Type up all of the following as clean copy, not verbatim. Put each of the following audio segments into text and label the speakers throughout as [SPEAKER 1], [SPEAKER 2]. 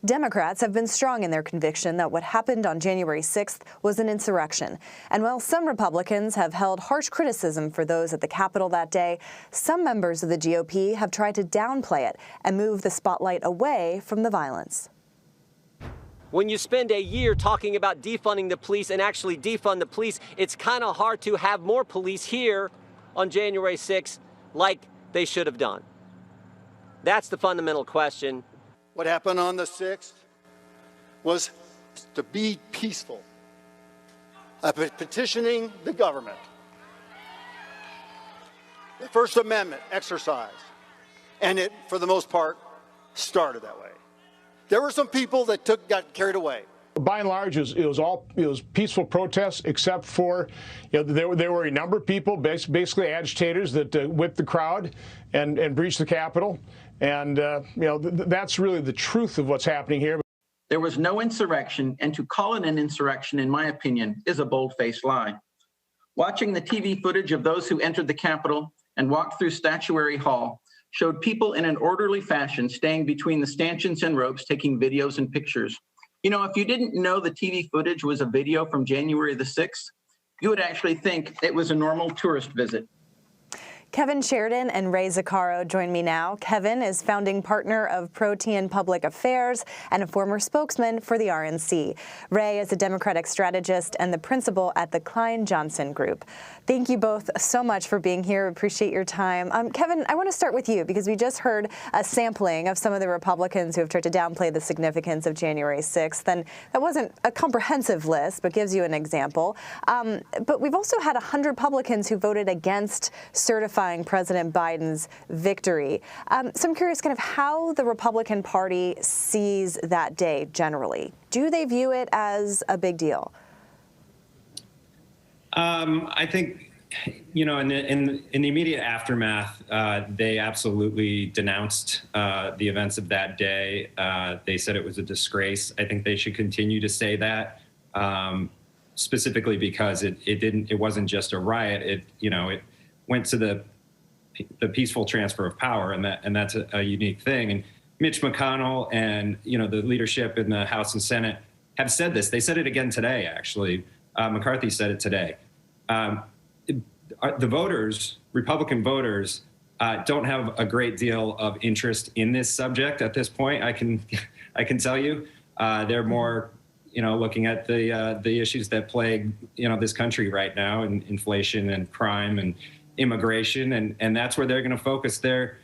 [SPEAKER 1] Democrats have been strong in their conviction that what happened on January 6th was an insurrection. And while some Republicans have held harsh criticism for those at the Capitol that day, some members of the GOP have tried to downplay it and move the spotlight away from the violence.
[SPEAKER 2] When you spend a year talking about defunding the police and actually defund the police, it's kind of hard to have more police here on January 6th like they should have done. That's the fundamental question.
[SPEAKER 3] What happened on the 6th was to be peaceful, petitioning the government. The First Amendment exercise, and it, for the most part, started that way. There were some people that got carried away.
[SPEAKER 4] By and large, it was peaceful protests, except for, there were a number of people, basically agitators, that whipped the crowd and breached the Capitol, and that's really the truth of what's happening here.
[SPEAKER 5] There was no insurrection, and to call it an insurrection, in my opinion, is a bold-faced lie. Watching the TV footage of those who entered the Capitol and walked through Statuary Hall showed people in an orderly fashion staying between the stanchions and ropes taking videos and pictures. If you didn't know the TV footage was a video from January the 6th, you would actually think it was a normal tourist visit.
[SPEAKER 1] Kevin Sheridan and Ray Zaccaro join me now. Kevin is founding partner of Protean Public Affairs and a former spokesman for the RNC. Ray is a Democratic strategist and the principal at the Klein Johnson Group. Thank you both so much for being here. Appreciate your time. Kevin, I want to start with you because we just heard a sampling of some of the Republicans who have tried to downplay the significance of January 6th. And that wasn't a comprehensive list, but gives you an example. But we've also had 100 Republicans who voted against certifying President Biden's victory. So I'm curious kind of how the Republican Party sees that day generally. Do they view it as a big deal?
[SPEAKER 6] I think, in the immediate aftermath, they absolutely denounced the events of that day. They said it was a disgrace. I think they should continue to say that, specifically because it wasn't just a riot. It went to the peaceful transfer of power, and that's a unique thing. And Mitch McConnell and the leadership in the House and Senate have said this. They said it again today, actually. McCarthy said it today. The voters, Republican voters, don't have a great deal of interest in this subject at this point. I can tell you, they're more looking at the issues that plague this country right now, and inflation and crime and immigration, and that's where they're going to focus their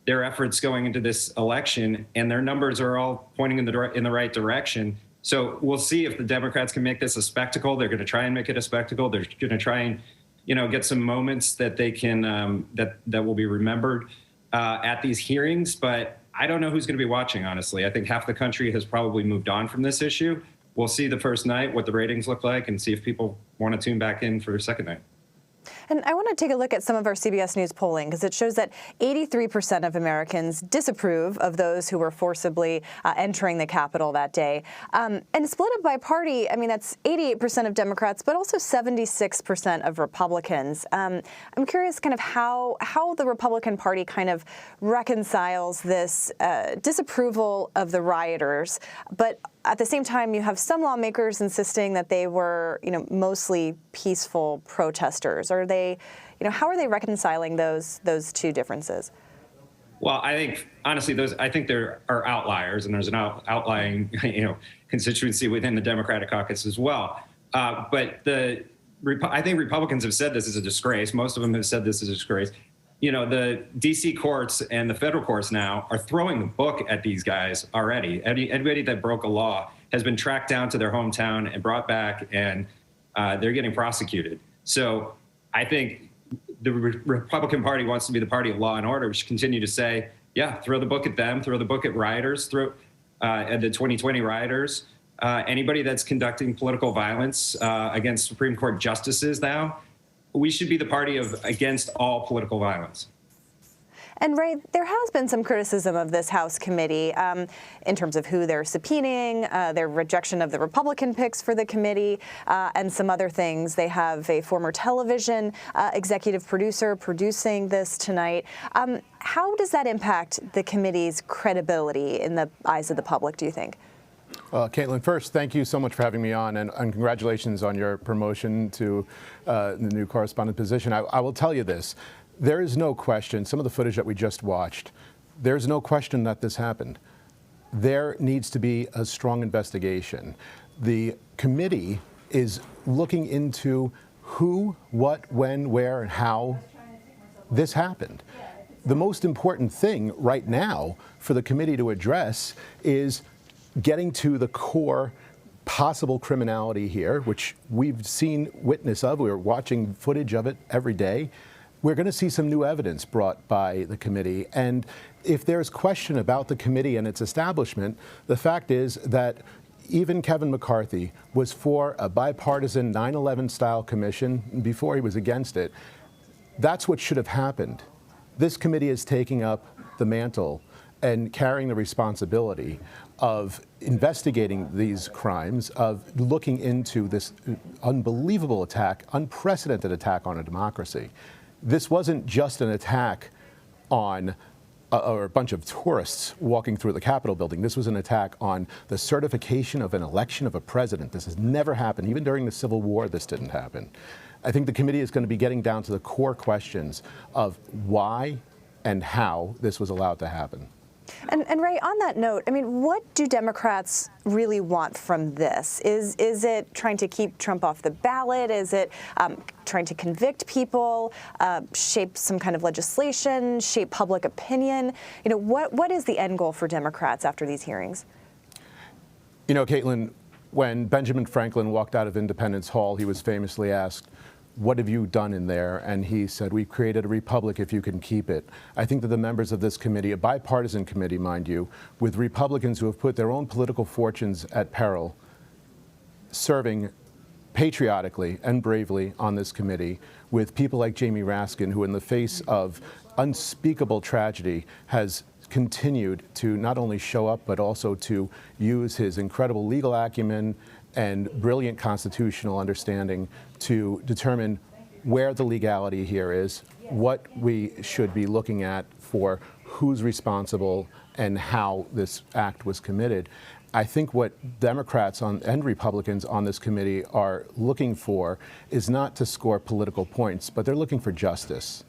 [SPEAKER 6] efforts going into this election, and their numbers are all pointing in the right direction. So we'll see if the Democrats can make this a spectacle. They're going to try and make it a spectacle. They're going to try and get some moments that they can that will be remembered at these hearings. But I don't know who's going to be watching, honestly. I think half the country has probably moved on from this issue. We'll see the first night what the ratings look like and see if people want to tune back in for a second night.
[SPEAKER 1] And I want to take a look at some of our CBS News polling because it shows that 83% of Americans disapprove of those who were forcibly entering the Capitol that day. And split up by party, I mean, that's 88% of Democrats, but also 76% of Republicans. I'm curious kind of how the Republican Party kind of reconciles this disapproval of the rioters, but at the same time, you have some lawmakers insisting that they were, mostly peaceful protesters. Are they, how are they reconciling those two differences?
[SPEAKER 6] Well, I think, honestly, I think there are outliers, and there's an outlying, constituency within the Democratic caucus as well. But I think Republicans have said this is a disgrace. Most of them have said this is a disgrace. The D.C. courts and the federal courts now are throwing the book at these guys already. Anybody that broke a law has been tracked down to their hometown and brought back, and they're getting prosecuted. So I think the Republican Party wants to be the party of law and order. We should continue to say, yeah, throw the book at them, throw the book at rioters, at the 2020 rioters, anybody that's conducting political violence against Supreme Court justices now. We should be the party of against all political violence.
[SPEAKER 1] And Ray, there has been some criticism of this House committee in terms of who they're subpoenaing, their rejection of the Republican picks for the committee, and some other things. They have a former television executive producer producing this tonight. How does that impact the committee's credibility in the eyes of the public, do you think?
[SPEAKER 7] Caitlin, first, thank you so much for having me on, and congratulations on your promotion to the new correspondent position. I will tell you this. There is no question, some of the footage that we just watched, there's no question that this happened. There needs to be a strong investigation. The committee is looking into who, what, when, where, and how this happened. The most important thing right now for the committee to address is getting to the core possible criminality here, which we've seen witness of. We're watching footage of it every day. We're going to see some new evidence brought by the committee. And if there's question about the committee and its establishment, the fact is that even Kevin McCarthy was for a bipartisan 9/11 style commission before he was against it. That's what should have happened. This committee is taking up the mantle and carrying the responsibility of investigating these crimes, of looking into this unbelievable attack, unprecedented attack on a democracy. This wasn't just an attack on or a bunch of tourists walking through the Capitol building. This was an attack on the certification of an election of a president. This has never happened. Even during the Civil War, this didn't happen. I think the committee is going to be getting down to the core questions of why and how this was allowed to happen.
[SPEAKER 1] And Ray, on that note, I mean, what do Democrats really want from this? Is it trying to keep Trump off the ballot? Is it trying to convict people, shape some kind of legislation, shape public opinion? You know, what is the end goal for Democrats after these hearings?
[SPEAKER 7] You know, Caitlin, when Benjamin Franklin walked out of Independence Hall, he was famously asked, "What have you done in there?" And he said, "We've created a republic if you can keep it." I think that the members of this committee, a bipartisan committee, mind you, with Republicans who have put their own political fortunes at peril, serving patriotically and bravely on this committee, with people like Jamie Raskin, who in the face of unspeakable tragedy has continued to not only show up, but also to use his incredible legal acumen and brilliant constitutional understanding to determine where the legality here is, what we should be looking at for who's responsible and how this act was committed. I think what Democrats and Republicans on this committee are looking for is not to score political points, but they're looking for justice.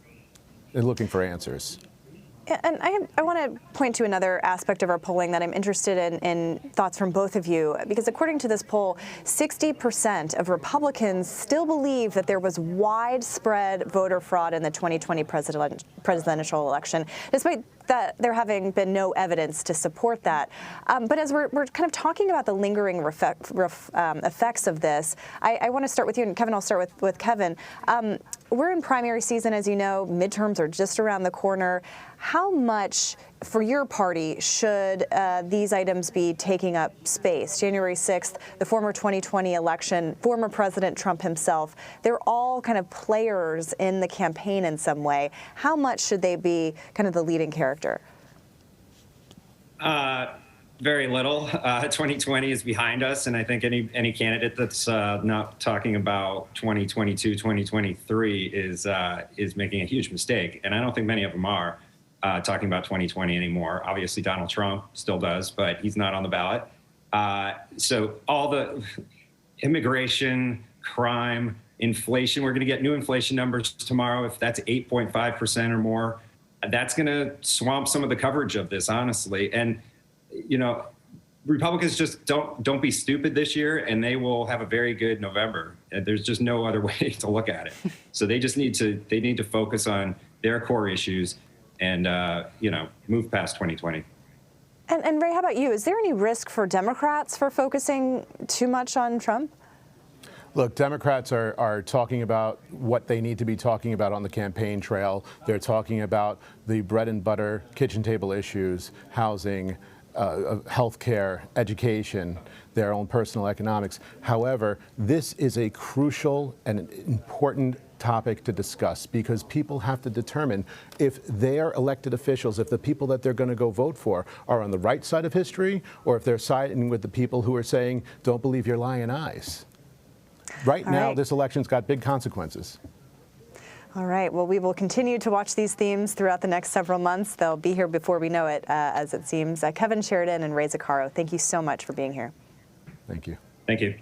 [SPEAKER 7] They're looking for answers.
[SPEAKER 1] And I want to point to another aspect of our polling that I'm interested in thoughts from both of you, because according to this poll, 60% of Republicans still believe that there was widespread voter fraud in the 2020 presidential election, despite that there having been no evidence to support that. But as we're kind of talking about the lingering effects of this, I want to start with you, and Kevin, I'll start with Kevin. We're in primary season, as you know. Midterms are just around the corner. How much, for your party, should these items be taking up space? January 6th, the former 2020 election, former President Trump himself, they're all kind of players in the campaign in some way. How much should they be kind of the leading character?
[SPEAKER 6] Very little. 2020 is behind us, and I think any candidate that's not talking about 2022, 2023 is making a huge mistake, and I don't think many of them are talking about 2020 anymore. Obviously, Donald Trump still does, but he's not on the ballot. So all the immigration, crime, inflation, we're going to get new inflation numbers tomorrow. If that's 8.5% or more, that's going to swamp some of the coverage of this, honestly. And you know, Republicans just don't be stupid this year, and they will have a very good November. And there's just no other way to look at it. So they just need to focus on their core issues and move past 2020.
[SPEAKER 1] And Ray, how about you? Is there any risk for Democrats for focusing too much on Trump?
[SPEAKER 7] Look, Democrats are talking about what they need to be talking about on the campaign trail. They're talking about the bread and butter kitchen table issues, housing, healthcare, education, their own personal economics. However, this is a crucial and important topic to discuss because people have to determine if their elected officials, if the people that they're going to go vote for are on the right side of history or if they're siding with the people who are saying, don't believe your lying eyes. Right now, this election's got big consequences.
[SPEAKER 1] All right. Well, we will continue to watch these themes throughout the next several months. They'll be here before we know it, as it seems. Kevin Sheridan and Ray Zaccaro, thank you so much for being here.
[SPEAKER 7] Thank you.
[SPEAKER 6] Thank you.